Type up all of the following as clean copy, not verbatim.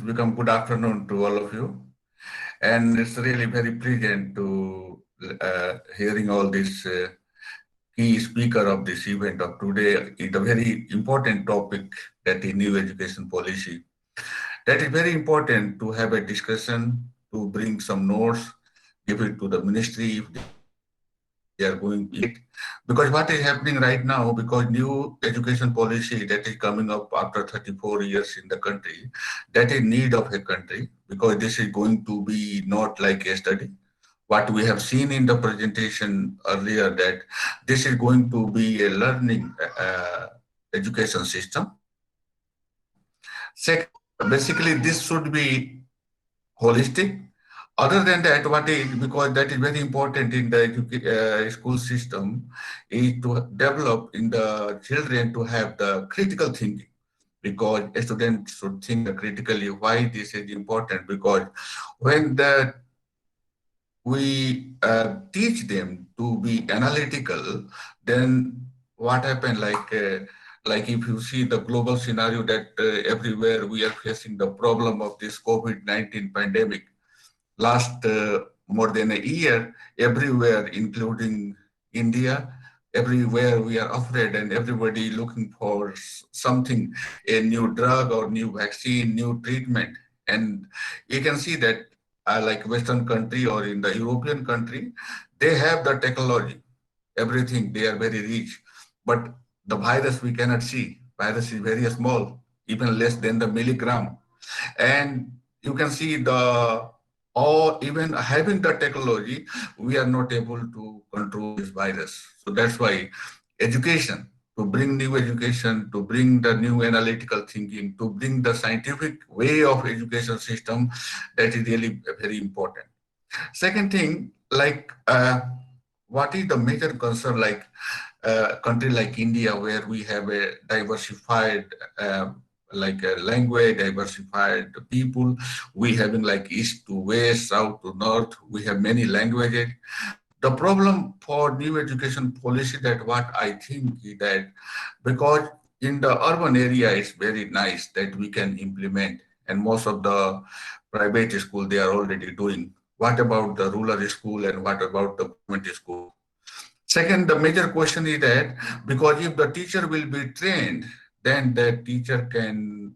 become good afternoon to all of you. And it's really very pleasant to hearing all this key speaker of this event of today. It's a very important topic, that is new education policy. That is very important to have a discussion, to bring some notes, give it to the ministry if they are going to implement it. Because what is happening right now, because new education policy that is coming up after 34 years in the country, that is need of a country, because this is going to be not like yesterday. What we have seen in the presentation earlier, that this is going to be a learning education system. Second, basically this should be holistic. Other than that, what is, because that is very important in the school system, is to develop in the children to have the critical thinking, because a student should think critically. Why this is important? Because when we teach them to be analytical, then what happened, like if you see the global scenario, that everywhere we are facing the problem of this COVID-19 pandemic. Last more than a year, everywhere, including India, everywhere we are afraid, and everybody looking for something, a new drug or new vaccine, new treatment. And you can see that like Western country or in the European country, they have the technology, everything, they are very rich. But the virus we cannot see. Virus is very small, even less than the milligram. And you can see or even having the technology, we are not able to control this virus. So that's why education, to bring new education, to bring the new analytical thinking, to bring the scientific way of education system, that is really very important. Second thing, what is the major concern, like a country like India, where we have a diversified like a language, diversified people. We having like east to west, south to north. We have many languages. The problem for new education policy, that what I think is that, because in the urban area it's very nice that we can implement, and most of the private school they are already doing. What about the rural school, and what about the government school? Second, the major question is that, because if the teacher will be trained, then the teacher can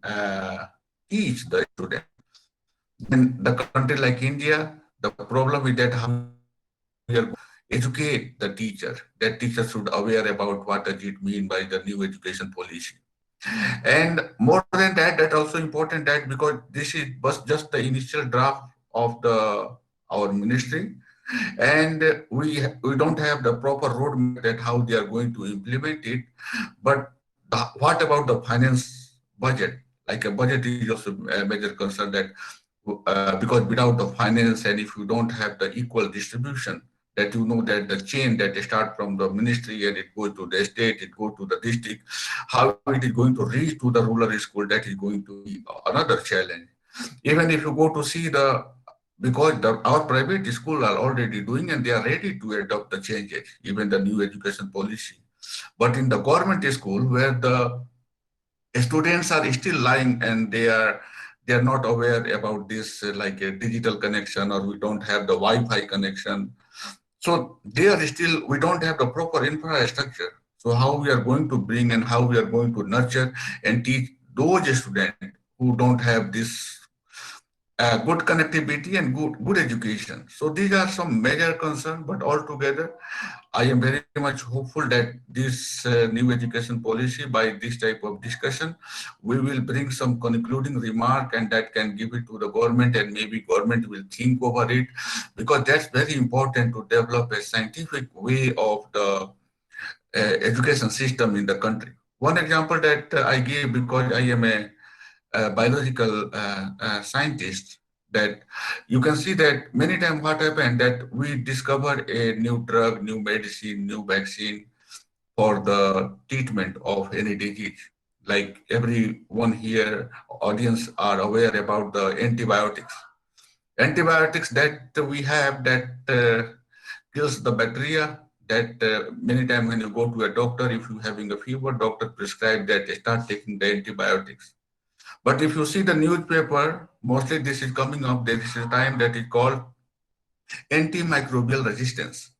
teach the student. Then the country like India, the problem is that how we are going to educate the teacher. That teacher should aware about what does it mean by the new education policy. And more than that, that also important, that because this is was just the initial draft of the our ministry, and we don't have the proper roadmap that how they are going to implement it. But what about the finance budget? Like a budget is also a major concern, that because without the finance, and if you don't have the equal distribution, that you know that the chain that start from the ministry and it goes to the state, it goes to the district, how it is going to reach to the rural school, that is going to be another challenge. Even if you go to see the, because our private school are already doing and they are ready to adopt the changes, even the new education policy. But in the government school, where the students are still lying and they are not aware about this, like a digital connection, or we don't have the Wi-Fi connection. So they are still, we don't have the proper infrastructure. So how we are going to bring, and how we are going to nurture and teach those students who don't have this good connectivity and good education. So these are some major concerns, but altogether, I am very much hopeful that this new education policy, by this type of discussion, we will bring some concluding remark, and that can give it to the government, and maybe government will think over it, because that's very important to develop a scientific way of the education system in the country. One example that I give, because I am a biological scientist, that you can see that many times what happened, that we discover a new drug, new medicine, new vaccine for the treatment of any disease. Like everyone here, audience are aware about the antibiotics. Antibiotics that we have, that kills the bacteria, that many times when you go to a doctor, if you're having a fever, doctor prescribe that start taking the antibiotics. But if you see the newspaper, Mostly this is coming up, there is a time that is called antimicrobial resistance.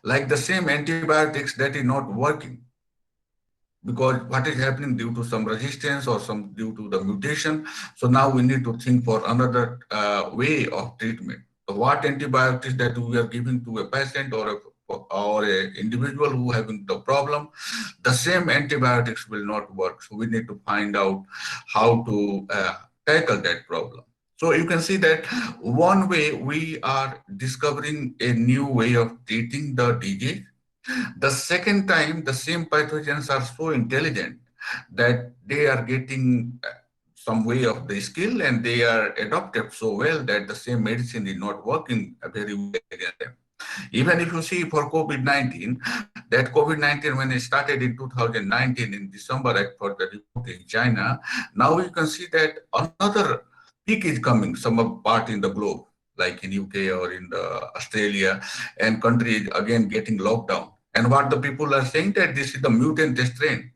Like the same antibiotics that is not working because what is happening due to some resistance or some due to the mutation. So now we need to think for another way of treatment. So what antibiotics that we are giving to a patient or a individual who having the problem, the same antibiotics will not work. So we need to find out how to tackle that problem. So you can see that one way we are discovering a new way of treating the disease. The second time, the same pathogens are so intelligent that they are getting some way of the skill and they are adopted so well that the same medicine is not working very well against them. Even if you see for COVID-19, that COVID-19 when it started in 2019 in December for the report in China, now you can see that another peak is coming, some part in the globe, like in UK or in the Australia, and countries again getting locked down. And what the people are saying that this is the mutant strain.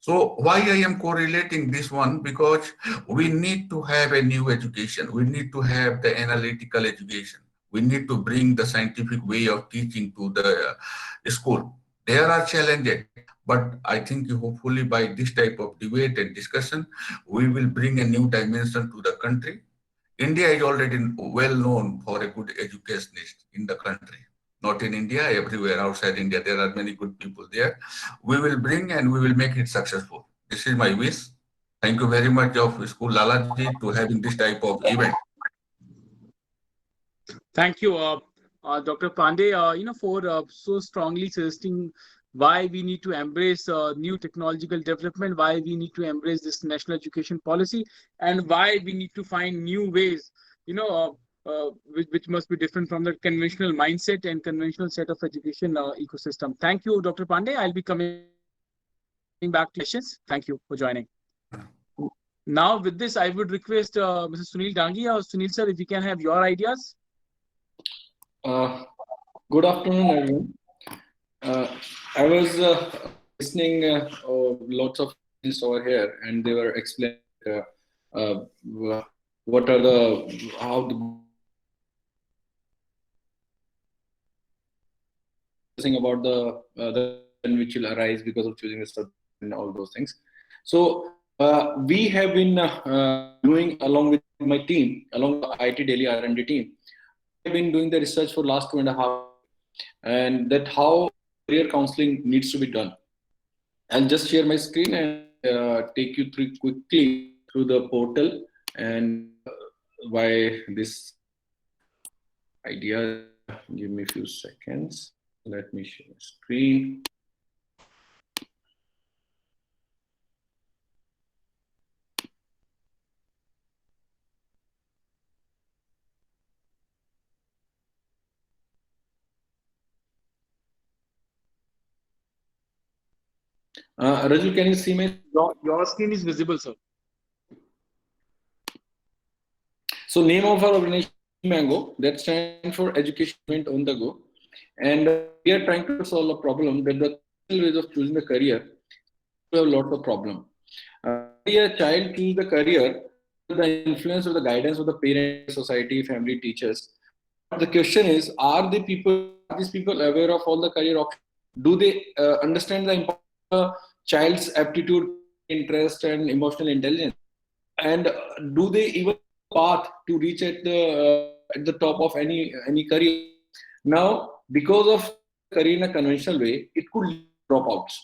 So why I am correlating this one? Because we need to have a new education. We need to have the analytical education. We need to bring the scientific way of teaching to the school. There are challenges, but I think hopefully by this type of debate and discussion, we will bring a new dimension to the country. India is already well known for a good educationist in the country. Not in India, everywhere outside India, there are many good people there. We will bring and we will make it successful. This is my wish. Thank you very much of School Lalaji to having this type of event. Thank you, Dr. Pandey, for so strongly suggesting why we need to embrace new technological development, why we need to embrace this national education policy, and why we need to find new ways, which must be different from the conventional mindset and conventional set of education ecosystem. Thank you, Dr. Pandey. I'll be coming back to questions. Thank you for joining. Now, with this, I would request Mrs. Sunil Dangi or Sunil sir, if you can have your ideas. Uh, Good afternoon, everyone. I was listening lots of things over here, and they were explaining what are the how the thing about the which will arise because of choosing a subject and all those things. So we have been doing along with my team, along with the IT Daily R&D team. We have been doing the research for last 2.5 years, and that how career counseling needs to be done. I'll just share my screen and take you through quickly through the portal and why this idea. Give me a few seconds. Let me share the screen. Rajul, can you see my? Your screen is visible, sir. So name of our organization Mango, that stands for Education on the Go, and we are trying to solve a problem that the ways of choosing the career have a lot of problem. A child choose the career, the influence of the guidance of the parents, society, family, teachers. But the question is, are these people aware of all the career options? Do they understand the importance of the child's aptitude, interest, and emotional intelligence? And do they even path to reach at the top of any career? Now, because of career in a conventional way, it could lead to dropouts.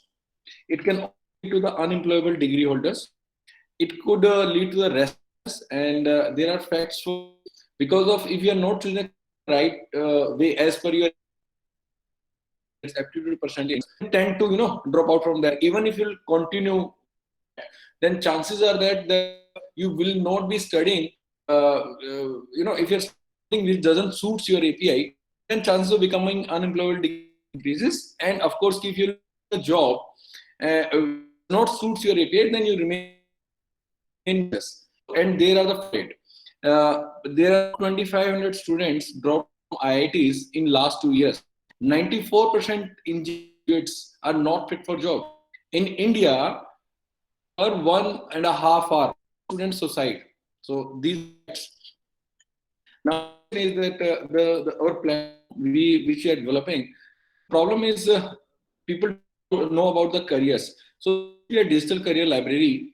It can lead to the unemployable degree holders. It could lead to the restless, and there are facts for because of if you are not choosing the right way as per your aptitude percentage, you tend to drop out from there. Even if you'll continue, then chances are that you will not be studying. If you're studying which doesn't suits your API, then chances of becoming unemployable increases. And of course, if you're a job not suits your API, then you remain in this. And there are the rate. There are 2,500 students dropped from IITs in last 2 years. 94% engineers are not fit for job. In India, per 1.5 hour, students suicide. So these now is that our plan which we are developing. Problem is people don't know about the careers. So we a digital career library,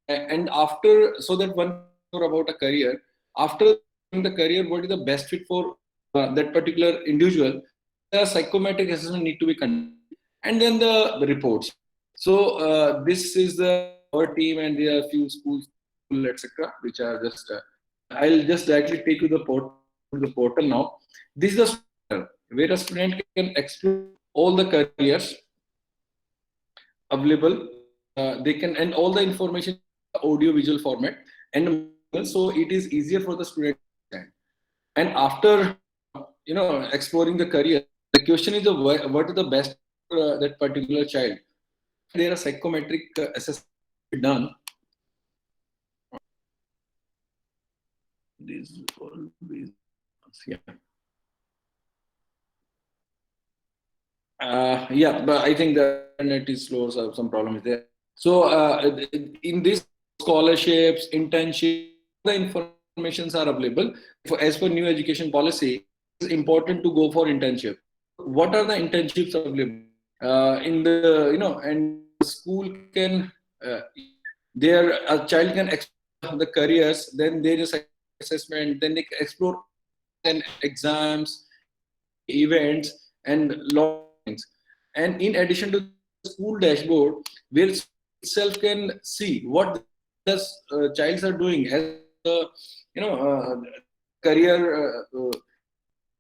and after so that one more about a career after the career, what is the best fit for that particular individual? The psychometric assessment need to be conducted, and then the reports. So this is the our team, and there are a few schools, etc., which are just. I'll just directly take you the portal now. This is the portal where a student can explore all the careers available. They can and all the information audio visual format, and so it is easier for the student to understand. And after exploring the career, the question is what is the best for that particular child. There are psychometric assessment done. These always, yeah. Yeah, but I think the internet is slow, so some problems there. So in this scholarships, internship, the informations are available. As per new education policy, it's important to go for internship. What are the internships available? In the and school can there a child can explore the careers. Then there is assessment. Then they can explore and exams, events, and lot of things. And in addition to the school dashboard, where itself can see what the childs are doing as the career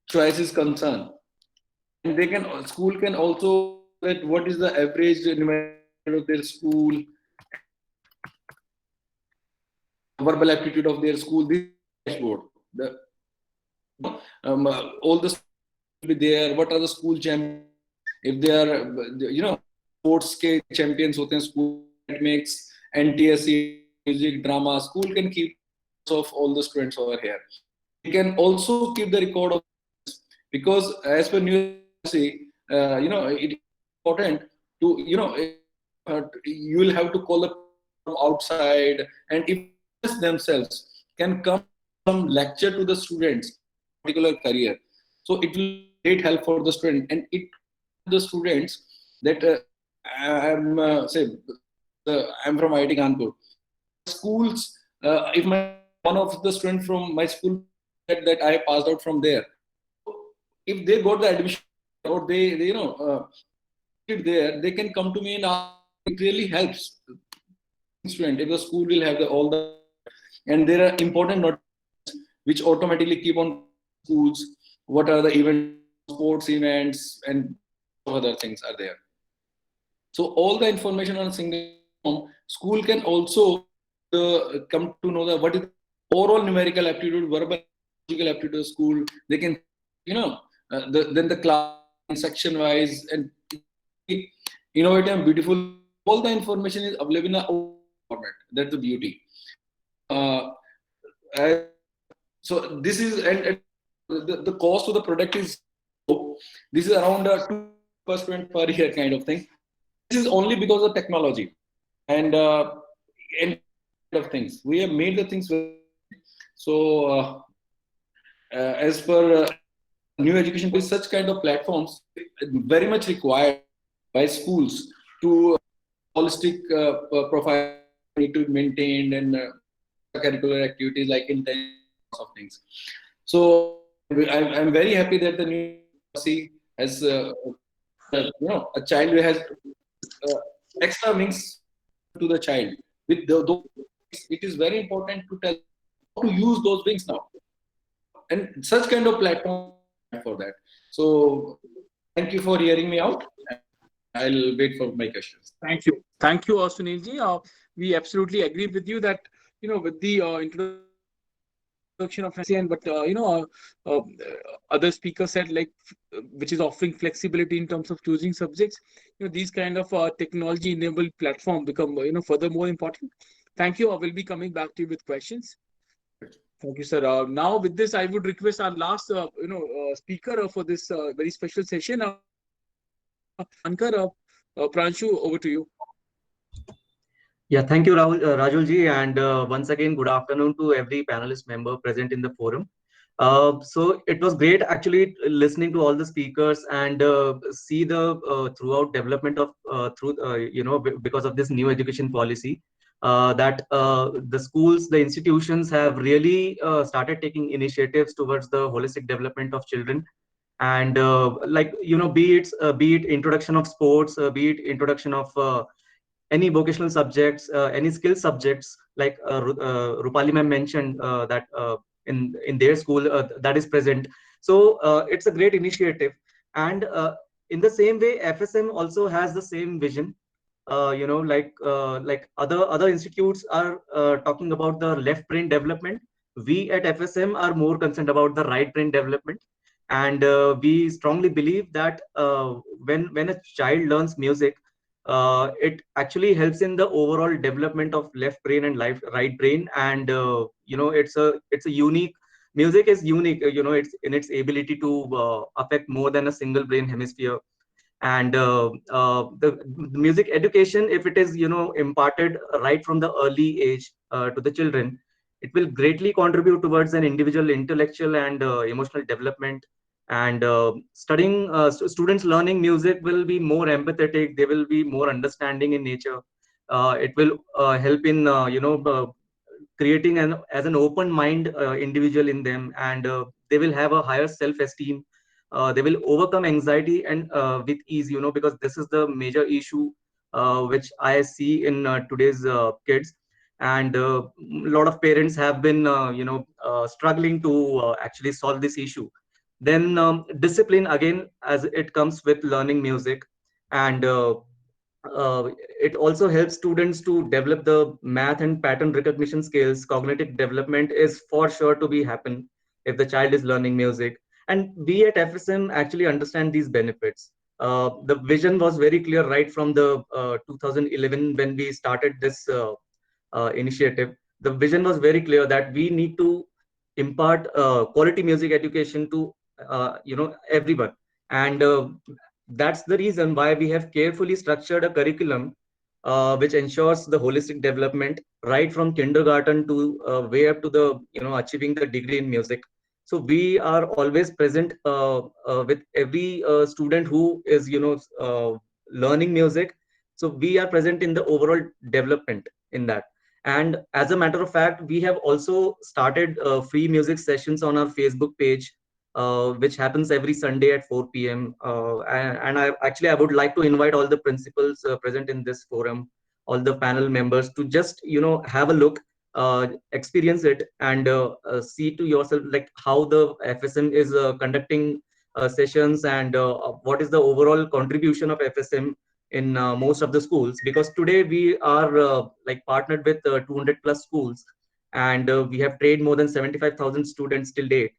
choice is concerned. And they can school can also that what is the average numerical of their school, verbal aptitude of their school. This dashboard, the all the be there. What are the school champions? If they are, sports के champions होते हैं school, academics, NTSC, music, drama, school can keep of all the students over here. They can also keep the record of because as per new policy, it is important to you will have to call the from outside, and if themselves can come some lecture to the students particular career, so it will great help for the student, and it the students that I'm say I'm from IIT Kanpur schools. If my one of the students from my school that I passed out from there, if they got the admission or they it there, they can come to me and ask. It really helps student if the school will have all the and there are important notes which automatically keep on schools. What are the event sports events and other things are there. So all the information on a single form, school can also come to know that what is overall numerical aptitude, verbal aptitude of school. They can, then the class section wise and innovative and beautiful. All the information is available in a format. That's the beauty. So this is and the cost of the product is this is around 2% per year kind of thing. This is only because of technology and of things we have made the things so as per new education with such kind of platforms very much required by schools to holistic profile need to be maintained and curricular activities like intense of things. So I'm very happy that the new policy has a child who has extra wings to the child. With those, it is very important to tell how to use those wings now, and such kind of platform for that. So thank you for hearing me out. I'll wait for my questions. Thank you, Sunilji. We absolutely agree with you that with the introduction of and but other speakers said like which is offering flexibility in terms of choosing subjects. These kind of technology enabled platform become further more important. Thank you. I will be coming back to you with questions. Thank you, sir. Now with this, I would request our last speaker for this very special session. Ankar, Pranshu, over to you. Yeah, thank you, Rajul ji, and once again, good afternoon to every panelist member present in the forum. So it was great actually listening to all the speakers and see the throughout development of through because of this new education policy that the schools, the institutions have really started taking initiatives towards the holistic development of children. And like be it introduction of sports, be it introduction of any vocational subjects, any skill subjects, like Rupali ma'am mentioned that in their school that is present. So it's a great initiative, and in the same way, FSM also has the same vision. Like other institutes are talking about the left brain development. We at FSM are more concerned about the right brain development, and we strongly believe that when a child learns music, it actually helps in the overall development of left brain and right brain. And it's a unique, music is unique, it's in its ability to affect more than a single brain hemisphere. And the music education, if it is imparted right from the early age to the children, it will greatly contribute towards an individual intellectual and emotional development. And students learning music will be more empathetic, they will be more understanding in nature. It will help in creating an as an open mind individual in them, and they will have a higher self esteem. They will overcome anxiety and with ease, because this is the major issue which I see in today's kids. And a lot of parents have been struggling to actually solve this issue. Then discipline, again, as it comes with learning music. And it also helps students to develop the math and pattern recognition skills. Cognitive development is for sure to be happen if the child is learning music. And we at FSM actually understand these benefits. The vision was very clear right from the 2011 when we started this initiative. The vision was very clear that we need to impart quality music education to everyone. And that's the reason why we have carefully structured a curriculum which ensures the holistic development right from kindergarten to way up to the achieving the degree in music. So we are always present with every student who is learning music. So we are present in the overall development in that. And as a matter of fact, we have also started free music sessions on our Facebook page, which happens every Sunday at 4 p.m. And I would like to invite all the principals present in this forum, all the panel members, to just have a look, experience it, and see to yourself like how the FSM is conducting sessions, and what is the overall contribution of FSM in most of the schools. Because today we are like partnered with 200 plus schools, and we have trained more than 75,000 students till date.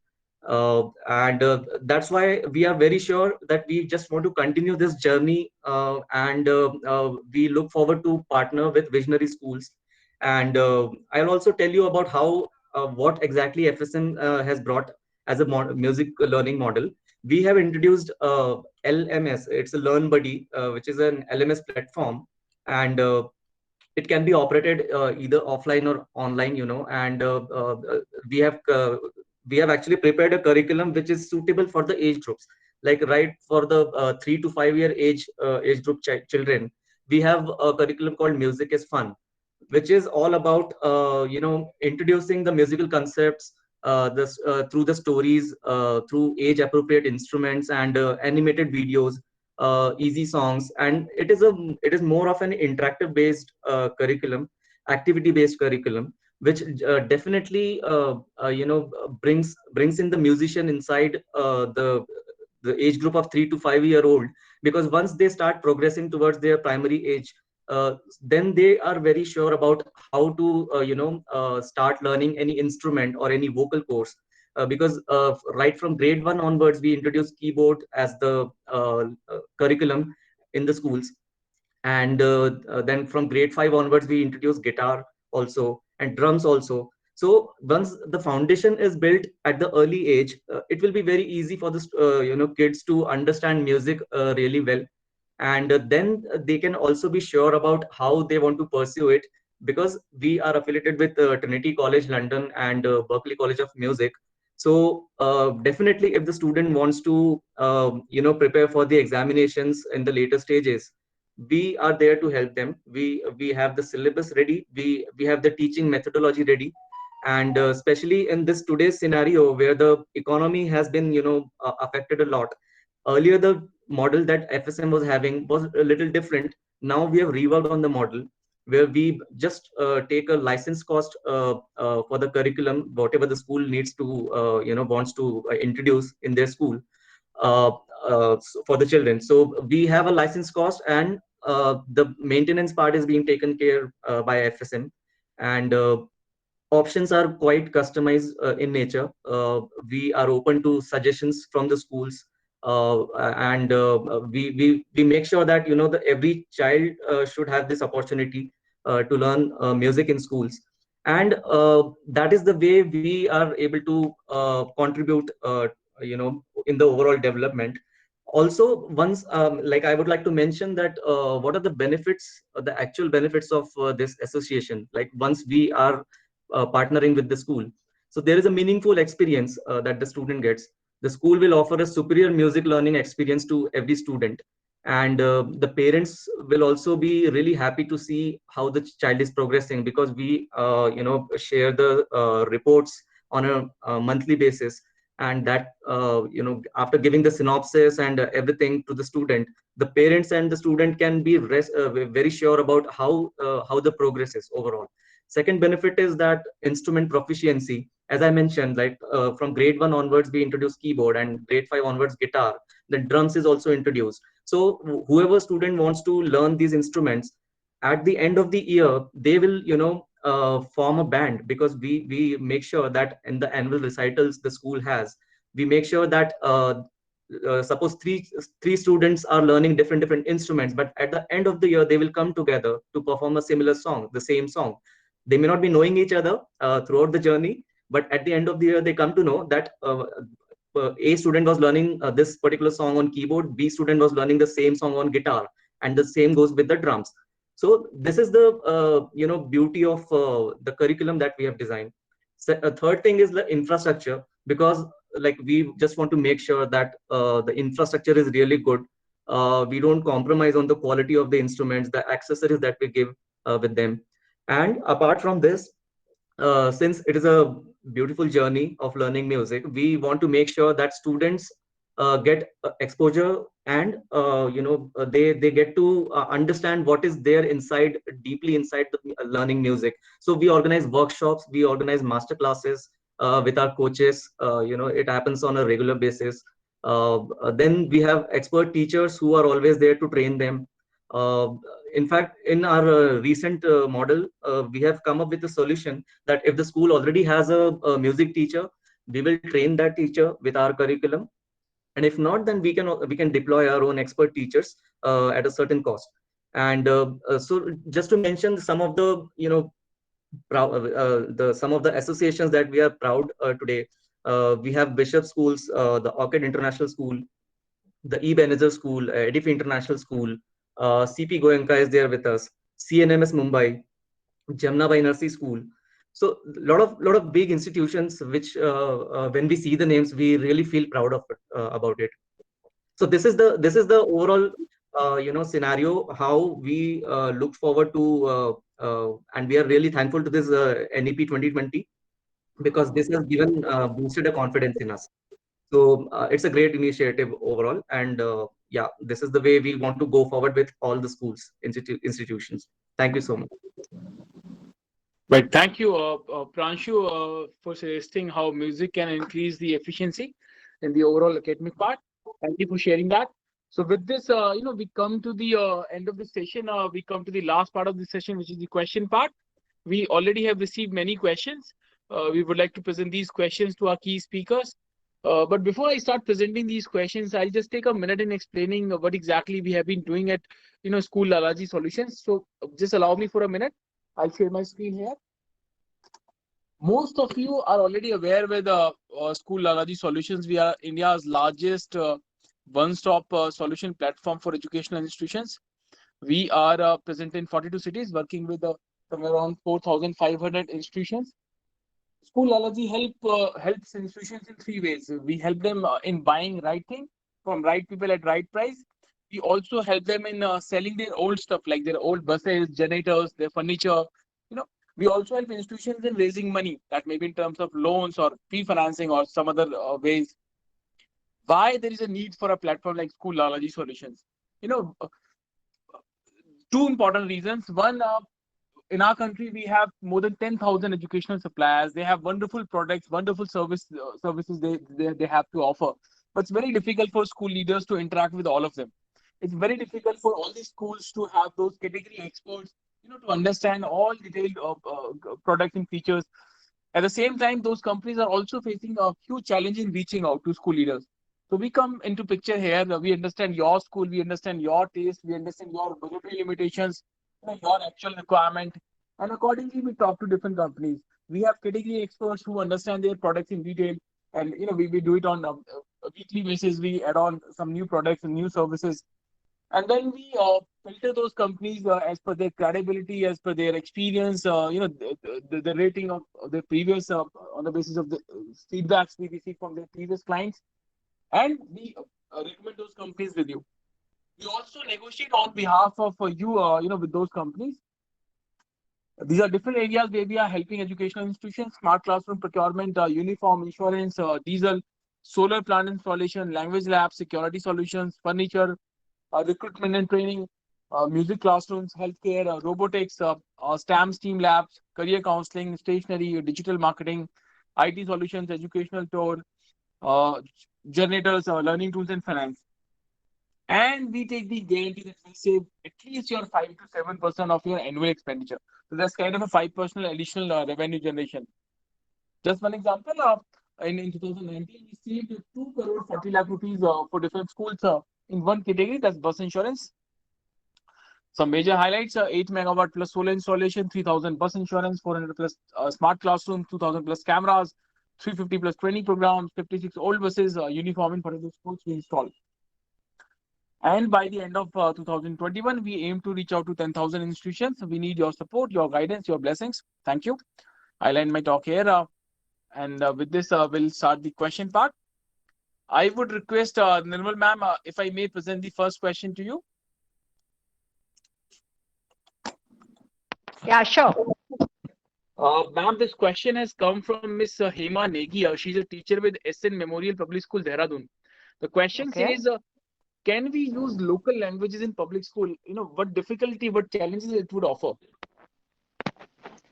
And that's why we are very sure that we just want to continue this journey, and we look forward to partner with visionary schools. And I'll also tell you about how what exactly FSM has brought as a music learning model. We have introduced LMS. It's a Learn Buddy, which is an LMS platform, and it can be operated either offline or online. And we have uh, we have actually prepared a curriculum which is suitable for the age groups. Like right for the 3 to 5 year age group children, we have a curriculum called Music is Fun, which is all about introducing the musical concepts through the stories, through age appropriate instruments and animated videos, easy songs. And it is more of an interactive based curriculum, activity based curriculum, which definitely brings in the musician inside the age group of 3 to 5 year old. Because once they start progressing towards their primary age, then they are very sure about how to start learning any instrument or any vocal course. Because right from grade 1 onwards, we introduce keyboard as the curriculum in the schools. And then from grade 5 onwards, we introduce guitar also, and drums also. So once the foundation is built at the early age, it will be very easy for the kids to understand music really well. And then they can also be sure about how they want to pursue it. because we are affiliated with Trinity College London and Berklee College of Music. So definitely, if the student wants to prepare for the examinations in the later stages, we are there to help them. We have the syllabus ready, we have the teaching methodology ready, and especially in this today's scenario where the economy has been affected a lot. Earlier, the model that FSM was having was a little different. Now we have reworked on the model where we just take a license cost for the curriculum, whatever the school needs to, wants to introduce in their school uh, for the children. So we have a license cost, and the maintenance part is being taken care by FSM, and options are quite customized in nature. We are open to suggestions from the schools, and we make sure that that every child should have this opportunity to learn music in schools, and that is the way we are able to contribute, in the overall development. Also, once like I would like to mention that what are the benefits, the actual benefits of this association. Like once we are partnering with the school, so there is a meaningful experience that the student gets. The school will offer a superior music learning experience to every student, and the parents will also be really happy to see how the child is progressing, because we share the reports on a monthly basis, and that after giving the synopsis and everything to the student, the parents and the student can be very sure about how the progress is overall. Second benefit is that instrument proficiency. As I mentioned, like from grade 1 onwards, we introduce keyboard, and grade 5 onwards, guitar. Then drums is also introduced. So whoever student wants to learn these instruments, at the end of the year, they will form a band, because we make sure that in the annual recitals the school has, we make sure that suppose three students are learning different instruments, but at the end of the year they will come together to perform a similar song, the same song. They may not be knowing each other throughout the journey, but at the end of the year they come to know that A student was learning this particular song on keyboard, B student was learning the same song on guitar, and the same goes with the drums. So this is the beauty of the curriculum that we have designed. So, a third thing is the infrastructure, because like we just want to make sure that the infrastructure is really good. We don't compromise on the quality of the instruments, the accessories that we give with them. And apart from this, since it is a beautiful journey of learning music, we want to make sure that students get exposure, and they get to understand what is there inside, deeply inside the learning music. So we organize workshops, we organize master classes with our coaches. It happens on a regular basis. Then we have expert teachers who are always there to train them. uh, in fact, in our recent model, we have come up with a solution that if the school already has a music teacher, we will train that teacher with our curriculum, and if not, then we can deploy our own expert teachers at a certain cost. And so just to mention some of the the some of the associations that we are proud today. We have Bishop Schools, the Orchid International School, the Ebenezer School, Edif International School, CP Goenka is there with us, CNMS Mumbai, Jamnabai Nursery School. So lot of big institutions which when we see the names, we really feel proud of it, about it. So this is the overall scenario, how we look forward to, and we are really thankful to this NEP 2020, because this has given boosted a confidence in us. So it's a great initiative overall, and yeah, this is the way we want to go forward with all the schools, institutions. Thank you so much. Right. Thank you, Pranshu, for suggesting how music can increase the efficiency in the overall academic part. Thank you for sharing that. So with this, we come to the end of the session. We come to the last part of the session, which is the question part. We already have received many questions. We would like to present these questions to our key speakers. But before I start presenting these questions, I'll just take a minute in explaining what exactly we have been doing at, School Lalaji Solutions. So just allow me for a minute. I'll share my screen here. Most of you are already aware with School Lalaji Solutions. We are India's largest one-stop solution platform for educational institutions. We are present in 42 cities, working with somewhere around 4,500 institutions. School Lalaji helps institutions in three ways. We help them in buying right thing from right people at right price. We also help them in selling their old stuff like their old buses, generators, their furniture. You know, we also help institutions in raising money, that may be in terms of loans or pre-financing or some other ways. Why there is a need for a platform like School Lalaji Solutions? You know, two important reasons. One, in our country, we have more than 10,000 educational suppliers. They have wonderful products, wonderful services they have to offer. But it's very difficult for school leaders to interact with all of them. It's very difficult for all these schools to have those category experts, to understand all detailed products and features. At the same time, those companies are also facing a huge challenge in reaching out to school leaders. So we come into picture here. We understand your school, we understand your taste, we understand your budgetary limitations, your actual requirement, and accordingly we talk to different companies. We have category experts who understand their products in detail, and we do it on a weekly basis. We add on some new products and new services, and then we filter those companies as per their credibility, as per their experience, the rating of the previous on the basis of the feedbacks we receive from their previous clients, and we recommend those companies with you. We also negotiate on behalf of you, with those companies. These are different areas where we are helping educational institutions: smart classroom procurement, uniform, insurance, diesel, solar plant installation, language labs, security solutions, furniture, recruitment and training, music classrooms, healthcare, robotics, STEM STEAM labs, career counseling, stationery, digital marketing, IT solutions, educational tour, uh, generators, learning tools, and finance. And we take the guarantee that we save at least your 5 to 7% of your annual expenditure. So that's kind of a 5% additional revenue generation. Just one example, in 2019, we saved 2 crore 40 lakh rupees for different schools in one category, that's bus insurance. Some major highlights: 8 megawatt plus solar installation, 3,000 bus insurance, 400 plus smart classroom, 2,000 plus cameras, 350 plus training programs, 56 old buses, uniform in 42 schools we installed. And by the end of 2021, we aim to reach out to 10,000 institutions. We need your support, your guidance, your blessings. Thank you. I'll end my talk here. And with this, we'll start the question part. I would request Nirmal ma'am, if I may present the first question to you. Yeah, sure. Ma'am, this question has come from Miss Hema Negi. She's a teacher with SN Memorial Public School, Dehradun. The question Okay. says, can we use local languages in public school? What difficulty, what challenges it would offer?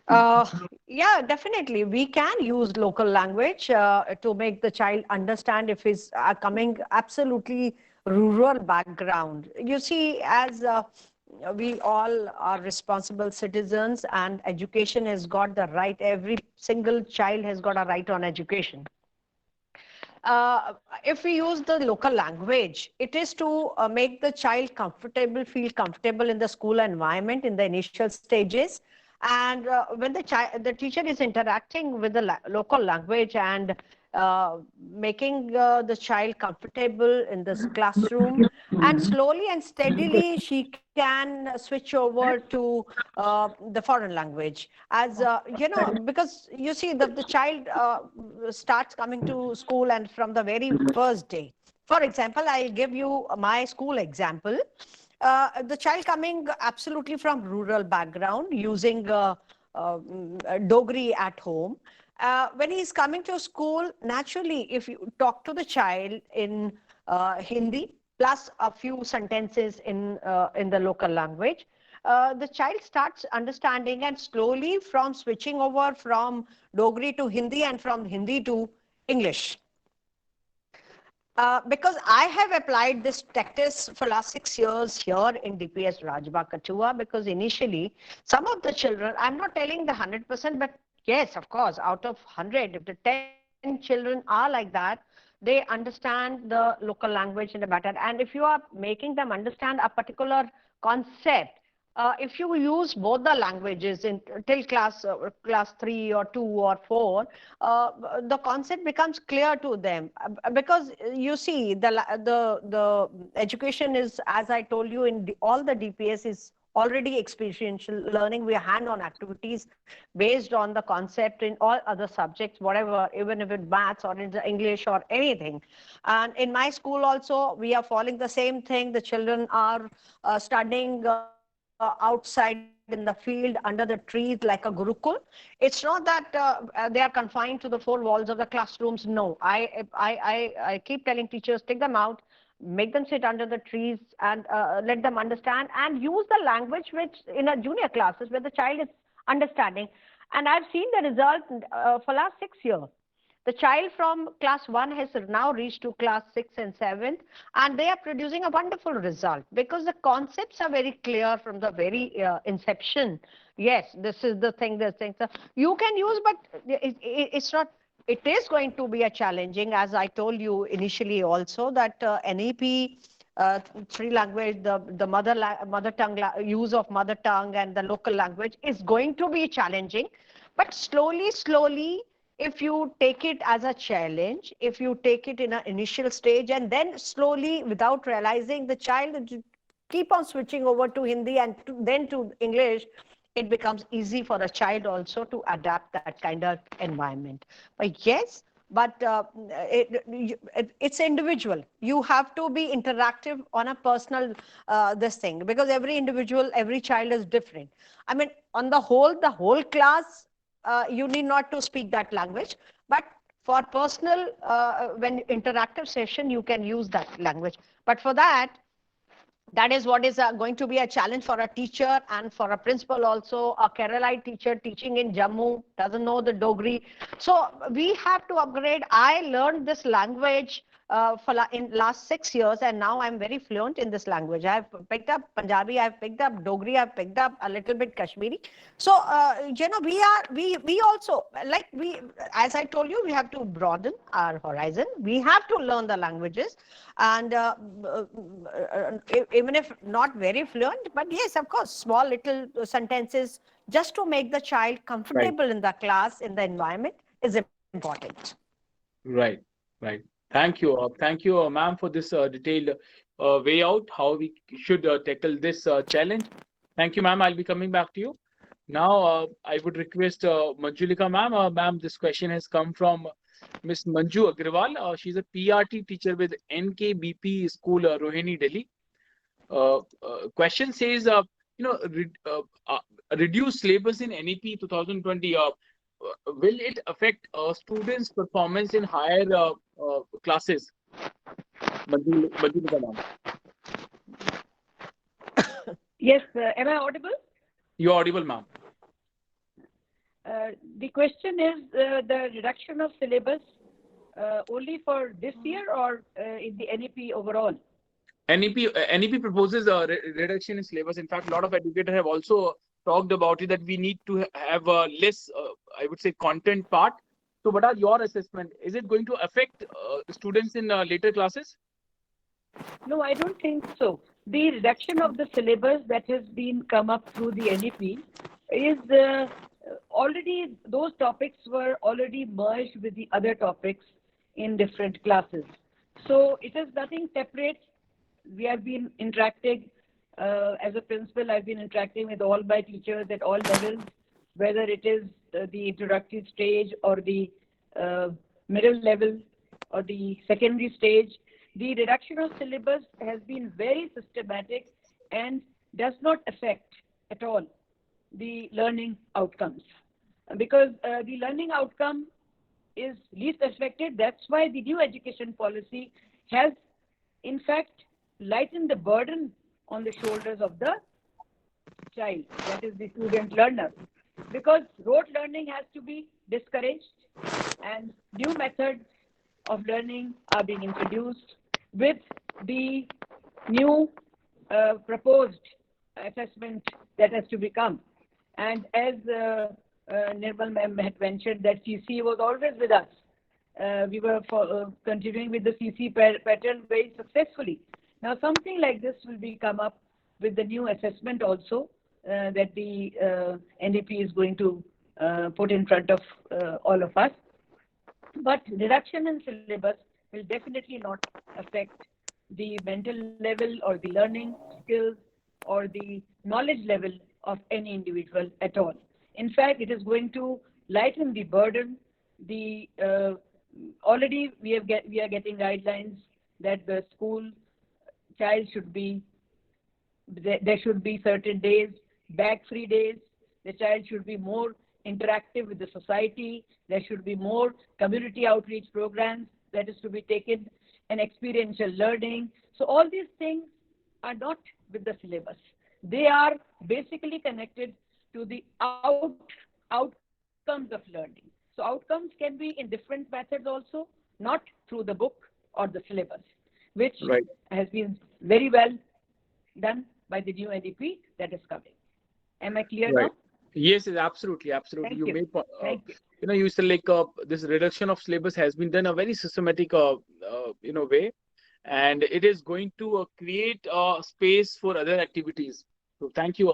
Uh, yeah, definitely. We can use local language to make the child understand if he's coming absolutely rural background. You see, as we all are responsible citizens, and education has got the right, every single child has got a right on education. If we use the local language, it is to make the child comfortable, feel comfortable in the school environment in the initial stages. And when the teacher is interacting with the local language and making the child comfortable in this classroom, and slowly and steadily she can switch over to the foreign language, as because you see that the child starts coming to school, and from the very first day, for example, I'll give you my school example. The child coming absolutely from rural background, using Dogri at home. When he's coming to school, naturally, if you talk to the child in Hindi, plus a few sentences in the local language, the child starts understanding, and slowly from switching over from Dogri to Hindi and from Hindi to English. Because I have applied this tactics for last 6 years here in DPS Rajbagh Kathua, because initially some of the children, I'm not telling the 100%, but yes, of course, out of 100, if the 10 children are like that, they understand the local language in a better. And if you are making them understand a particular concept, if you use both the languages in till class 3 or 2 or 4, the concept becomes clear to them, because you see the education is, as I told you, in all the DPS is already experiential learning. We are hand-on activities based on the concept in all other subjects, whatever, even if it's maths or it's English or anything. And in my school also, we are following the same thing. The children are studying outside in the field under the trees like a gurukul. It's not that they are confined to the four walls of the classrooms. No, I keep telling teachers, take them out, make them sit under the trees, and let them understand and use the language which in a junior classes where the child is understanding. And I've seen the result for last 6 years. The child from class 1 has now reached to class 6 and 7, and they are producing a wonderful result because the concepts are very clear from the very inception. Yes, this is the thing, this thing. So you can use, but it's not. It is going to be a challenging, as I told you initially also, that NEP, three language, the mother tongue use of mother tongue and the local language is going to be challenging, but slowly, if you take it as a challenge, if you take it in an initial stage, and then slowly, without realizing, the child keep on switching over to Hindi and then to English, it becomes easy for a child also to adapt that kind of environment. But yes, but it's individual. You have to be interactive on a personal this thing, because every individual, every child is different. I mean, on the whole class, you need not to speak that language, but for personal, when interactive session, you can use that language. But for that is what is going to be a challenge for a teacher and for a principal also. A Keralite teacher teaching in Jammu doesn't know the Dogri. So we have to upgrade. I learned this language in last 6 years, and now I'm very fluent in this language. I've picked up Punjabi, I've picked up Dogri, I've picked up a little bit Kashmiri. So we also, like, as I told you, we have to broaden our horizon. We have to learn the languages, and even if not very fluent, but yes, of course, small little sentences just to make the child comfortable in the class, in the environment, is important. Right. Thank you, ma'am, for this detailed way out how we should tackle this challenge. Thank you, ma'am. I'll be coming back to you. Now, I would request Manjulika, ma'am. Ma'am, this question has come from Miss Manju Agrawal. She's a PRT teacher with NKBP School, Rohini, Delhi. Question says, reduce syllabus in NEP 2020. Will it affect students' performance in higher classes? Manjulika, ma'am. Yes, am I audible? You're audible, ma'am. The question is the reduction of syllabus only for this year or in the NEP overall? NEP proposes a reduction in syllabus. In fact, a lot of educators have also talked about it, that we need to have a less, I would say, content part. So what are your assessment? Is it going to affect students in later classes? No, I don't think so. The reduction of the syllabus that has been come up through the NEP is already, those topics were already merged with the other topics in different classes. So it is nothing separate. We have been interacting, as a principal, I've been interacting with all my teachers at all levels, whether it is the introductory stage or the middle level or the secondary stage. The reduction of syllabus has been very systematic and does not affect at all the learning outcomes, because the learning outcome is least affected. That's why the new education policy has, in fact, lightened the burden on the shoulders of the child, that is the student learner, because rote learning has to be discouraged and new methods of learning are being introduced with the new proposed assessment that has to become. And as Nirmal ma'am had mentioned, that CC was always with us. We were continuing with the CC pattern very successfully. Now something like this will be come up with the new assessment also that the NEP is going to put in front of all of us. But reduction in syllabus will definitely not affect the mental level or the learning skills or the knowledge level of any individual at all. In fact, it is going to lighten the burden. The already we are getting guidelines that the school child should be there should be certain days, bag-free days. The child should be more interactive with the society. There should be more community outreach programs that is to be taken and experiential learning. So all these things are not with the syllabus. They are basically connected to the outcomes of learning. So outcomes can be in different methods also, not through the book or the syllabus, which Right. has been very well done by the new NEP that is coming. Am I clear Right. now? Yes, absolutely, absolutely. Thank You you. made Thank you. you said like this reduction of syllabus has been done a very systematic way, and it is going to create space for other activities. So thank you,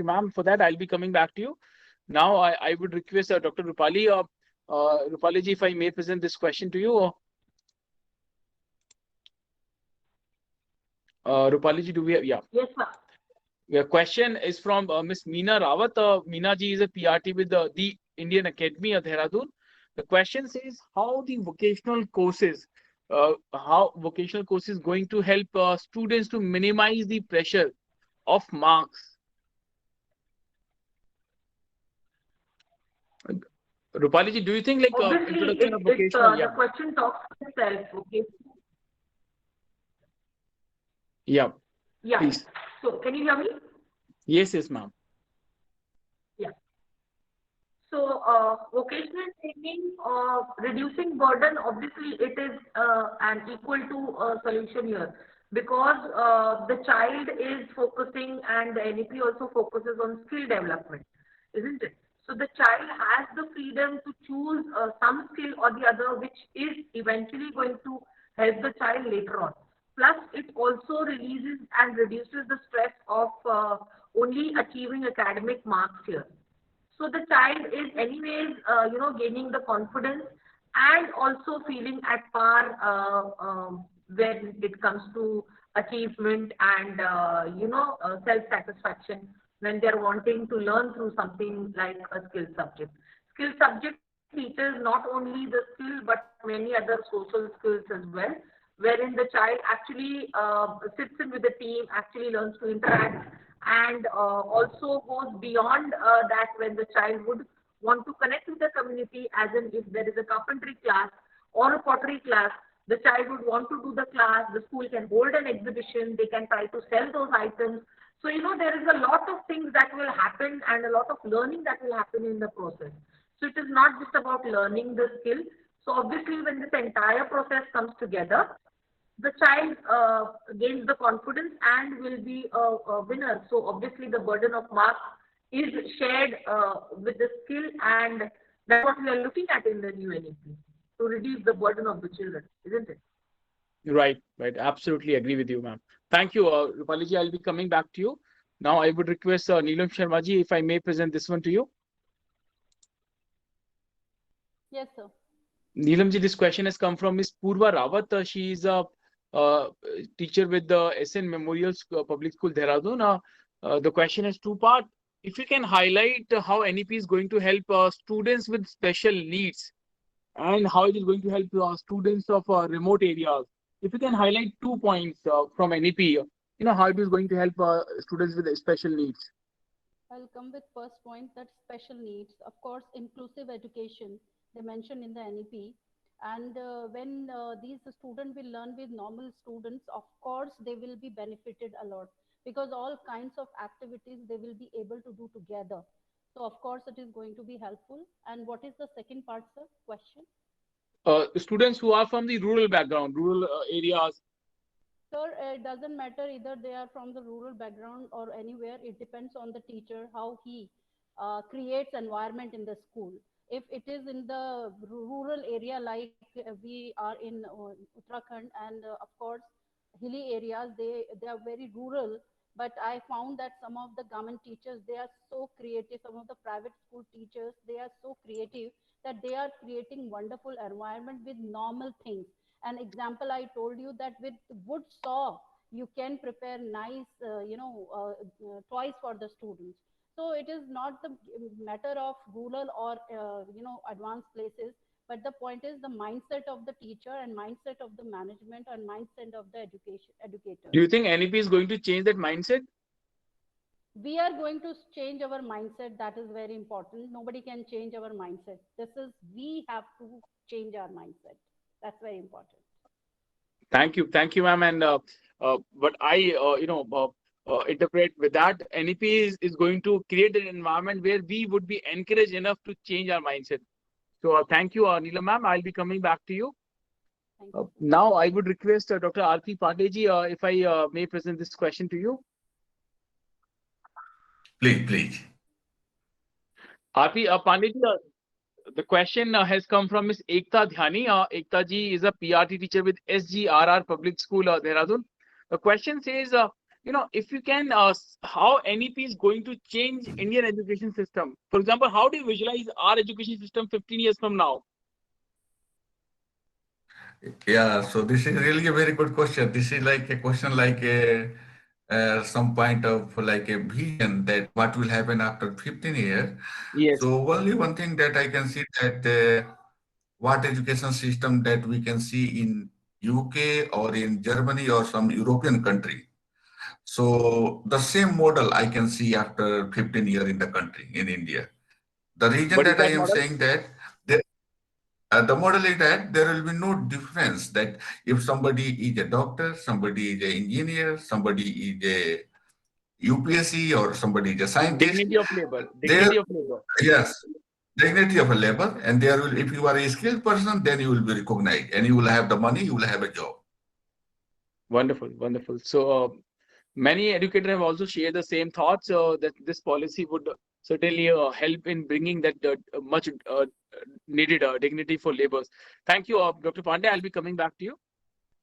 ma'am, for that. I'll be coming back to you. Now I would request Dr. Rupali, Rupali ji, if I may present this question to you. Rupali ji, do we have, yeah. Yes, sir. The question is from Miss Meena Rawat. Meena ji is a PRT with the Indian Academy of Dehradun. The question says how vocational courses going to help students to minimize the pressure of marks. Rupali ji, do you think like Obviously, introduction of vocational? the question talks for itself. Okay. Yeah, Yeah. please. So, can you hear me? Yes, ma'am. Yeah. So, vocational training, reducing burden, obviously, it is an equal to solution here because the child is focusing and the NEP also focuses on skill development, isn't it? So, the child has the freedom to choose some skill or the other, which is eventually going to help the child later on. Plus, it also releases and reduces the stress of only achieving academic marks here. So the child is anyways, gaining the confidence and also feeling at par when it comes to achievement and, self-satisfaction when they're wanting to learn through something like a skill subject. Skill subject teaches not only the skill but many other social skills as well, wherein the child actually sits in with the team, actually learns to interact, and also goes beyond that when the child would want to connect with the community, as in if there is a carpentry class or a pottery class, the child would want to do the class, the school can hold an exhibition, they can try to sell those items. So, there is a lot of things that will happen and a lot of learning that will happen in the process. So it is not just about learning the skill. So obviously when this entire process comes together, the child gains the confidence and will be a winner. So obviously the burden of marks is shared with the skill, and that's what we are looking at in the new NEP to reduce the burden of the children, isn't it? Right. Absolutely agree with you, ma'am. Thank you, Rupali ji. I'll be coming back to you. Now I would request Neelam Sharma ji, if I may present this one to you. Yes, sir. Neelam ji, this question has come from Miss Purva Rawat. She is a teacher with the SN Memorial Public School, Dehradun. The question has two parts. If you can highlight how NEP is going to help students with special needs and how it is going to help students of remote areas. If you can highlight 2 points from NEP, how it is going to help students with special needs. I'll come with first point, that special needs. Of course, inclusive education, they mentioned in the NEP. And when these students will learn with normal students, of course, they will be benefited a lot because all kinds of activities they will be able to do together. So, of course, it is going to be helpful. And what is the second part, sir? Question? Students who are from the rural background, rural areas. Sir, it doesn't matter either they are from the rural background or anywhere. It depends on the teacher, how he creates environment in the school. If it is in the rural area, like we are in Uttarakhand, and of course, hilly areas, they are very rural. But I found that some of the government teachers, they are so creative. Some of the private school teachers, they are so creative that they are creating wonderful environment with normal things. An example I told you, that with wood saw, you can prepare nice, toys for the students. So it is not the matter of rural or, advanced places, but the point is the mindset of the teacher and mindset of the management and mindset of the educators. Do you think NEP is going to change that mindset? We are going to change our mindset. That is very important. Nobody can change our mindset. We have to change our mindset. That's very important. Thank you, ma'am. And but I, interpret with that, NEP is going to create an environment where we would be encouraged enough to change our mindset. So thank you, Neelam ma'am. I'll be coming back to you. Thank you. Now I would request Dr. R.P. Pandey, if I may present this question to you. Please. R.P. Pandey, the question has come from Ms. Ekta Dhyani. Ekta ji is a PRT teacher with SGRR Public School, Dehradun. The question says, if you can, how NEP is going to change Indian education system? For example, how do you visualize our education system 15 years from now? Yeah, so this is really a very good question. This is like a question like some point of like a vision that what will happen after 15 years. Yes. So only one thing that I can see that what education system that we can see in UK or in Germany or some European country. So the same model I can see after 15 years in the country, in India. The reason What is that I that am model? saying that the model is that there will be no difference that if somebody is a doctor, somebody is an engineer, somebody is a UPSC or somebody is a scientist, Dignity of labor. there, Dignity of labor. yes, dignity of a labor, and there will, if you are a skilled person, then you will be recognized and you will have the money, you will have a job. Wonderful, wonderful. So many educators have also shared the same thoughts that this policy would certainly help in bringing that much needed dignity for laborers. Thank you, Dr. Pandey. I'll be coming back to you.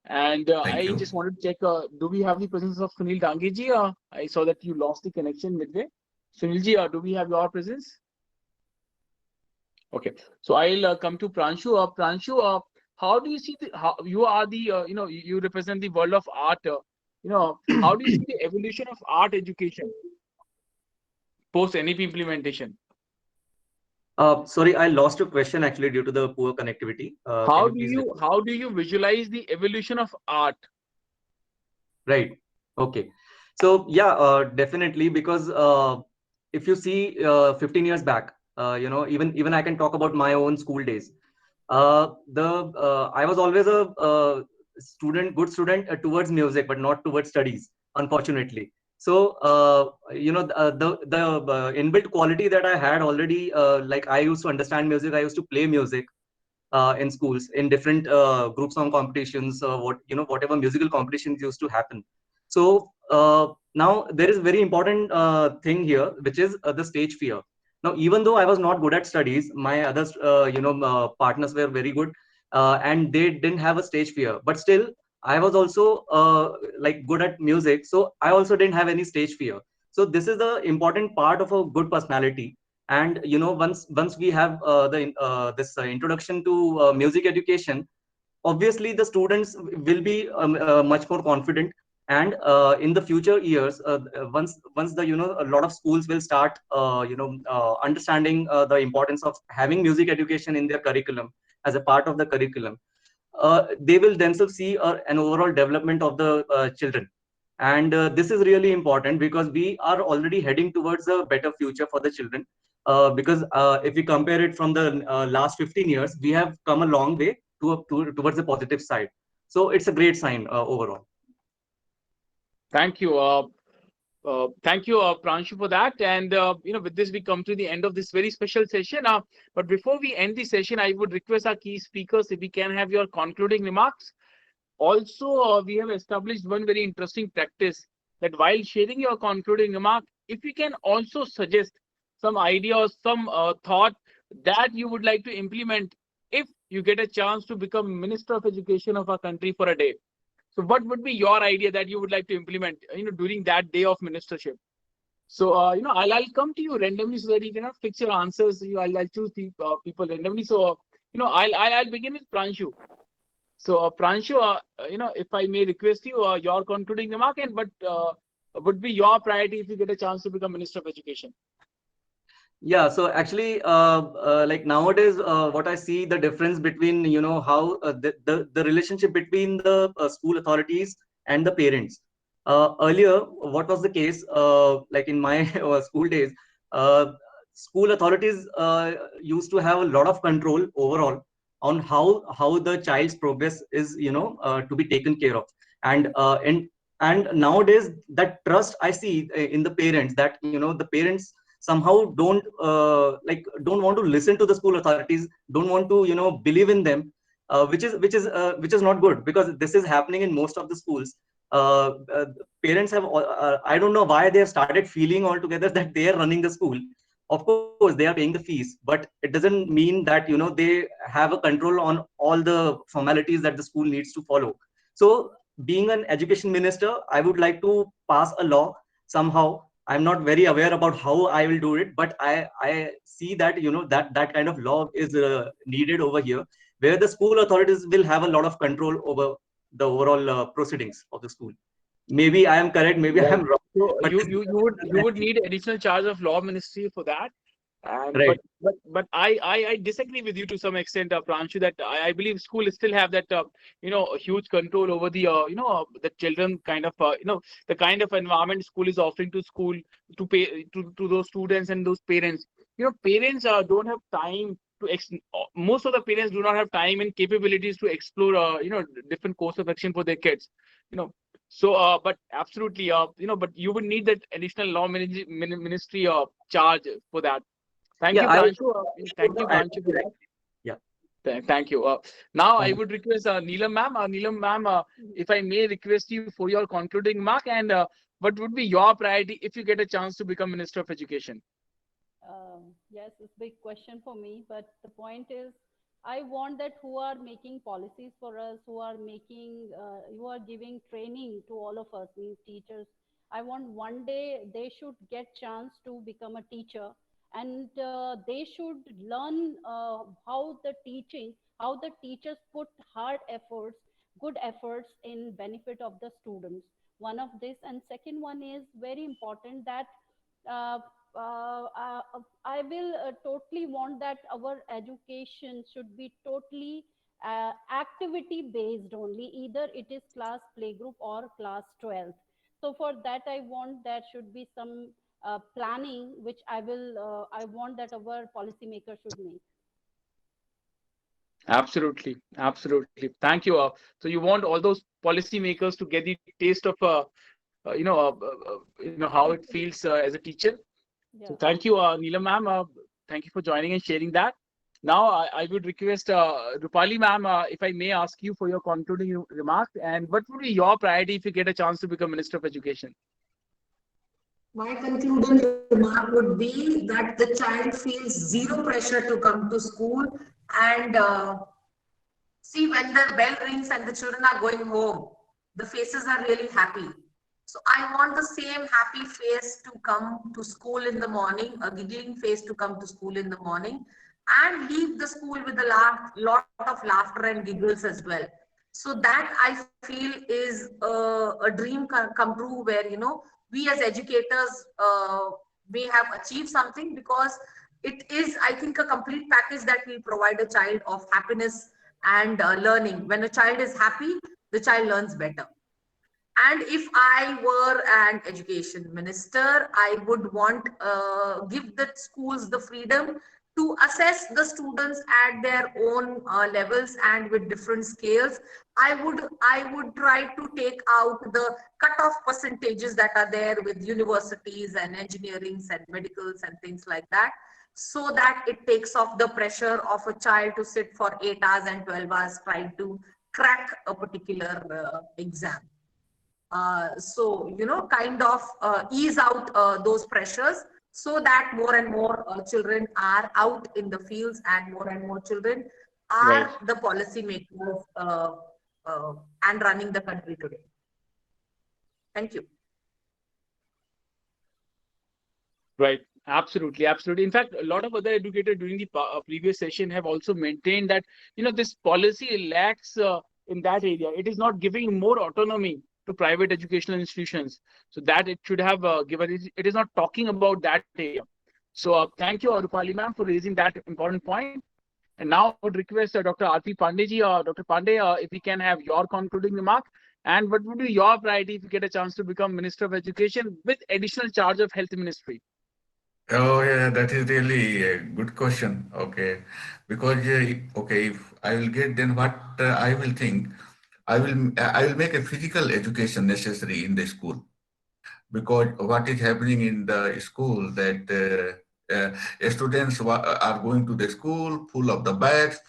And Thank I you. just wanted to check, do we have the presence of Sunil Dange ji? I saw that you lost the connection midway. Sunil ji, do we have your presence? Okay, so I'll come to Pranshu. Pranshu, how do you see how you are the you represent the world of art? How do you see the evolution of art education post NEP implementation? Sorry, I lost your question actually due to the poor connectivity. How do you visualize the evolution of art? Right. Okay. So yeah, definitely, because if you see 15 years back, even I can talk about my own school days. I was always a good student towards music, but not towards studies, unfortunately. So the inbuilt quality that I had already, like I used to understand music, I used to play music in schools in different group song competitions, whatever musical competitions used to happen. So now there is a very important thing here, which is the stage fear. Now, even though I was not good at studies, my other partners were very good, and they didn't have a stage fear. But still, I was also like good at music, so I also didn't have any stage fear. So this is the important part of a good personality. And once we have this introduction to music education, obviously the students will be much more confident. And in the future years, once the a lot of schools will start understanding the importance of having music education in their curriculum as a part of the curriculum, they will themselves see an overall development of the children. And this is really important because we are already heading towards a better future for the children. Because if we compare it from the last 15 years, we have come a long way towards the positive side. So it's a great sign overall. Thank you. Thank you, Pranshu, for that. And with this, we come to the end of this very special session. But before we end the session, I would request our key speakers if we can have your concluding remarks. Also, we have established one very interesting practice that while sharing your concluding remark, if you can also suggest some idea or some thought that you would like to implement if you get a chance to become Minister of Education of our country for a day. So what would be your idea that you would like to implement, during that day of ministership? So, I'll come to you randomly so that you cannot fix your answers. I'll choose the people randomly. So, I'll begin with Pranshu. So, Pranshu, if I may request you, your concluding remark, and what would be your priority if you get a chance to become Minister of Education? Yeah, so actually, like nowadays, what I see the difference between, how the relationship between the school authorities and the parents. Earlier, what was the case, like in my school days, uh, school authorities used to have a lot of control overall on how the child's progress is, to be taken care of. And nowadays, that trust I see in the parents, that, the parents somehow don't want to listen to the school authorities, don't want to believe in them, which is not good, because this is happening in most of the schools. Parents have, I don't know why they have started feeling altogether that they are running the school. Of course they are paying the fees, but it doesn't mean that they have a control on all the formalities that the school needs to follow. So being an education minister, I would like to pass a law somehow. I'm not very aware about how I will do it, but I see that that kind of law is needed over here, where the school authorities will have a lot of control over the overall proceedings of the school. Maybe I am correct, maybe I Right. am wrong. So But you would need additional charge of law ministry for that. And right. but I disagree with you to some extent, Pranshu, that I believe schools still have that huge control over the children, kind of the kind of environment school is offering to school, to pay to those students and those parents. Parents don't have time to most of the parents do not have time and capabilities to explore different course of action for their kids. You know so but absolutely, but you would need that additional law ministry charge for that. Thank Yeah, you, I Pranshu. Thank you, I Pranshu, for that. yeah. Thank you. Now I would request Neelam ma'am. Neelam ma'am, if I may request you for your concluding remark, and what would be your priority if you get a chance to become Minister of Education? Yes, it's a big question for me, but the point is, I want that who are making policies for us, who are giving training to all of us, means teachers. I want one day they should get chance to become a teacher, and they should learn how the teachers put hard efforts, good efforts in benefit of the students. One of this, and second one is very important, that uh, I will totally want that our education should be totally activity based only, either it is class playgroup or class 12th. So for that, I want there should be some planning, which I want that our policymakers should make. Absolutely, absolutely. Thank you. So you want all those policymakers to get the taste of how it feels as a teacher. So Yeah. thank you, Neelam ma'am. Thank you for joining and sharing that. Now I would request Rupali ma'am, if I may ask you for your concluding remarks, and what would be your priority if you get a chance to become Minister of Education? My concluding remark would be that the child feels zero pressure to come to school, and see, when the bell rings and the children are going home, the faces are really happy. So I want the same happy face to come to school in the morning, a giggling face to come to school in the morning, and leave the school with a lot of laughter and giggles as well. So that I feel is a dream come true, where we as educators may have achieved something, because it is, I think, a complete package that will provide a child of happiness and learning. When a child is happy, the child learns better. And if I were an education minister, I would want give the schools the freedom to assess the students at their own levels and with different scales. I would try to take out the cutoff percentages that are there with universities and engineerings and medicals and things like that, so that it takes off the pressure of a child to sit for 8 hours and 12 hours trying to crack a particular exam. So, kind of ease out those pressures, so that more and more children are out in the fields, and more children Right. are the policymakers and running the country today. Thank you. Right. Absolutely. Absolutely. In fact, a lot of other educators during the previous session have also maintained that, this policy lacks in that area. It is not giving more autonomy to private educational institutions. So that it should have given. It is not talking about that area. So thank you, Rupali ma'am, for raising that important point. And now I would request Dr. Aarti Pandey or Dr. Pandey, if we can have your concluding remark. And what would be your priority if you get a chance to become Minister of Education with additional charge of Health Ministry? Oh yeah, that is really a good question. Okay, because okay, if I will get, then what I will think, I will make a physical education necessary in the school, because what is happening in the school that students are going to the school full of the bags,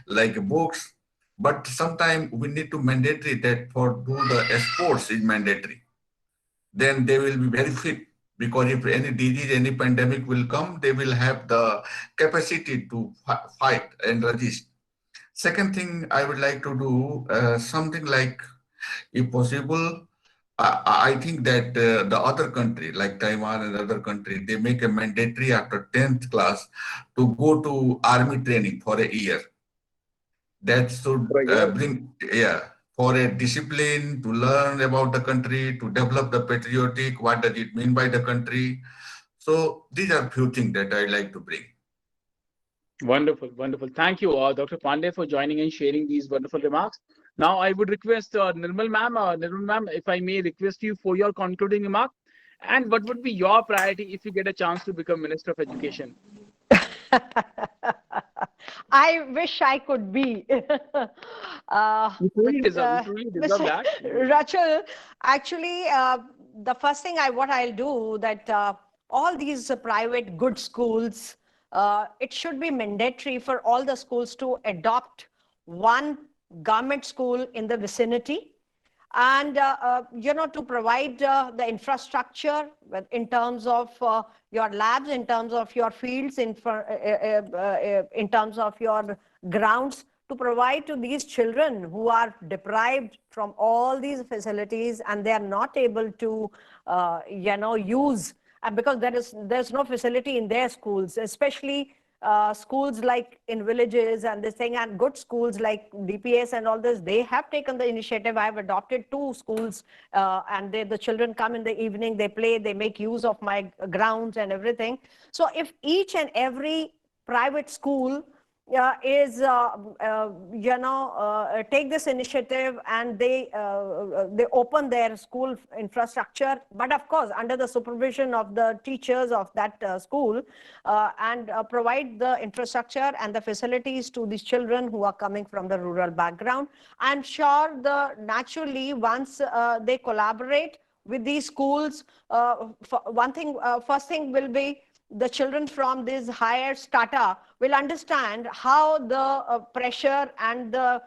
like books, but sometimes we need to mandatory that for do the sports is mandatory, then they will be very fit, because if any disease, any pandemic will come, they will have the capacity to fight and resist. Second thing I would like to do something like, if possible, I think that the other country like Taiwan and other country, they make a mandatory after 10th class to go to army training for a year. That should bring, yeah, for a discipline to learn about the country, to develop the patriotic, what does it mean by the country. So these are few things that I like to bring. Wonderful, wonderful. Thank you, Dr. Pandey, for joining and sharing these wonderful remarks. Now, I would request Nirmal ma'am, if I may request you for your concluding remark. And what would be your priority if you get a chance to become Minister of Education? I wish I could be. You truly deserve that. Rachel, actually, the first thing what I'll do that all these private good schools, it should be mandatory for all the schools to adopt one government school in the vicinity, and to provide the infrastructure in terms of your labs, in terms of your fields, in terms of your grounds, to provide to these children who are deprived from all these facilities and they are not able to use, because there's no facility in their schools, especially schools like in villages and this thing, and good schools like DPS and all this, they have taken the initiative. I have adopted 2 schools, and the children come in the evening, they play, they make use of my grounds and everything. So if each and every private school take this initiative and they open their school infrastructure, but of course under the supervision of the teachers of that school, and provide the infrastructure and the facilities to these children who are coming from the rural background. I'm sure naturally once they collaborate with these schools, first thing will be the children from this higher strata will understand how the pressure and the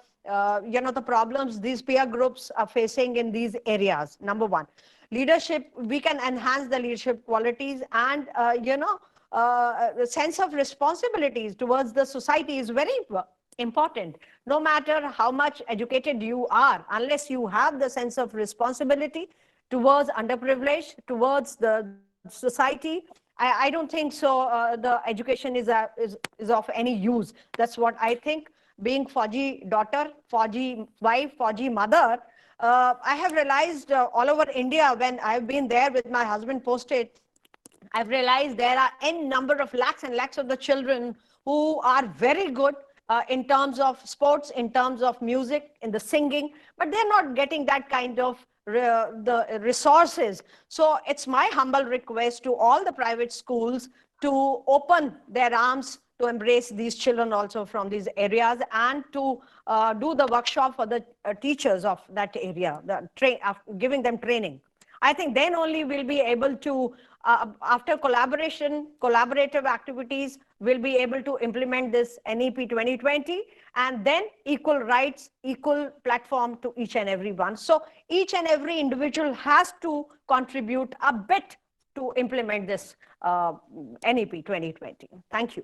problems these peer groups are facing in these areas. Number one, leadership, we can enhance the leadership qualities, and the sense of responsibilities towards the society is very important. No matter how much educated you are, unless you have the sense of responsibility towards underprivileged, towards the society, I don't think so. The education is of any use. That's what I think. Being Fauji daughter, Fauji wife, Fauji mother, I have realized all over India, when I've been there with my husband posted, I've realized there are n number of lakhs and lakhs of the children who are very good in terms of sports, in terms of music, in the singing, but they're not getting that kind of the resources. So it's my humble request to all the private schools to open their arms to embrace these children also from these areas, and to do the workshop for the teachers of that area, giving them training. I think then only we'll be able to, after collaborative activities, we'll be able to implement this NEP 2020, and then equal rights, equal platform to each and every one. So each and every individual has to contribute a bit to implement this NEP 2020. Thank you.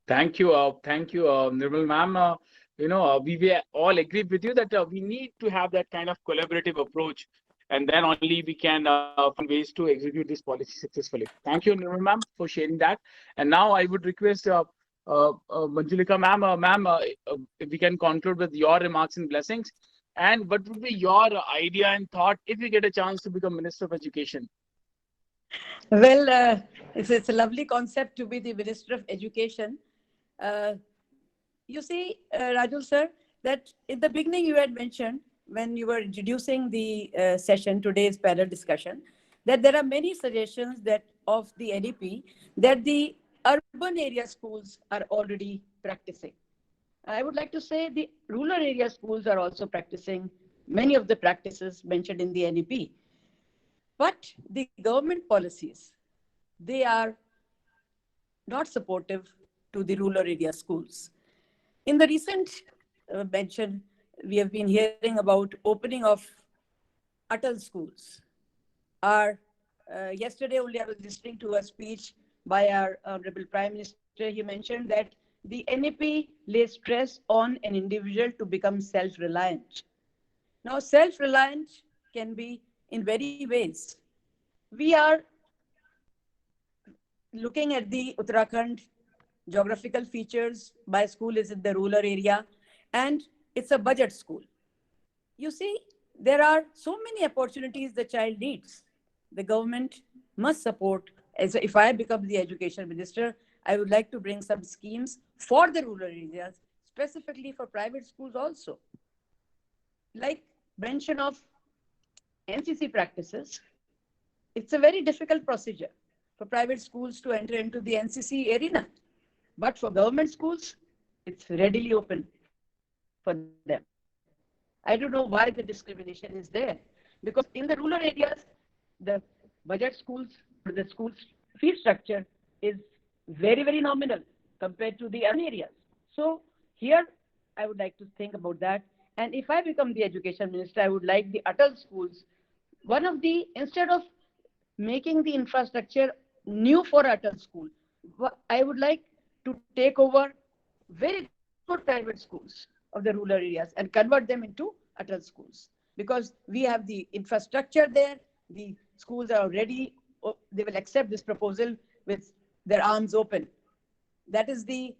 Thank you, Nirmal ma'am. We all agree with you that we need to have that kind of collaborative approach, and then only we can find ways to execute this policy successfully. Thank you, Nirmal ma'am, for sharing that. And now I would request Manjulika ma'am, if we can conclude with your remarks and blessings. And what would be your idea and thought if you get a chance to become Minister of Education? Well, it's a lovely concept to be the Minister of Education. You see, Rajul sir, that in the beginning you had mentioned when you were introducing the session, today's panel discussion, that there are many suggestions that of the NEP that the urban area schools are already practicing. I would like to say the rural area schools are also practicing many of the practices mentioned in the NEP. But the government policies, they are not supportive to the rural area schools. In the recent mention, we have been hearing about opening of Atal schools. Yesterday only I was listening to a speech by our Honorable Prime Minister. He mentioned that the NEP lays stress on an individual to become self-reliant. Now, self-reliant can be in very ways. We are looking at the Uttarakhand geographical features. My school is in the rural area and it's a budget school. You see, there are so many opportunities the child needs. The government must support. As if I become the education minister, I would like to bring some schemes for the rural areas, specifically for private schools also. Like mention of NCC practices, it's a very difficult procedure for private schools to enter into the NCC arena. But for government schools, it's readily open for them. I don't know why the discrimination is there. Because in the rural areas, the budget schools, the school's fee structure is very, very nominal compared to the urban areas. So here, I would like to think about that. And if I become the education minister, I would like the Atal schools. Instead of making the infrastructure new for Atal school, I would like to take over very good private schools of the rural areas and convert them into Atal schools. Because we have the infrastructure there, the schools are ready, they will accept this proposal with their arms open. That is the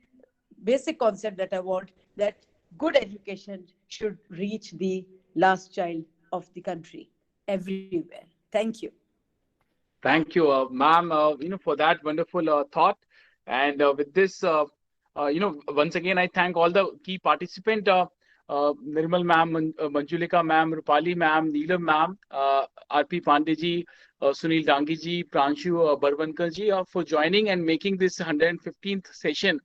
basic concept that I want, that good education should reach the last child of the country everywhere. Thank you. Thank you, ma'am, for that wonderful thought. And with this, once again, I thank all the key participants, Nirmal ma'am, Manjulika ma'am, Rupali ma'am, Neelam ma'am, R.P. Pandey ji, Sunil Dangi ji, Pranshu Barwankar ji, for joining and making this 115th session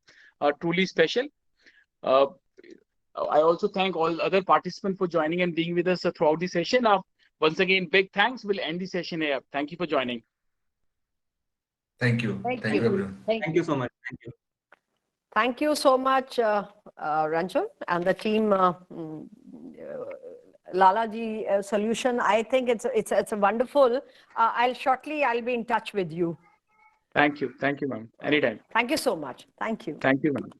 truly special. I also thank all other participants for joining and being with us throughout the session. Once again, big thanks. We'll end the session here. Thank you for joining. Thank you. Thank you, everyone. Thank you so much. Thank you. Thank you so much, Ranjan and the team. Lalaji solution. I think it's a wonderful. I'll be in touch with you. Thank you, ma'am. Anytime. Thank you so much. Thank you. Thank you, ma'am.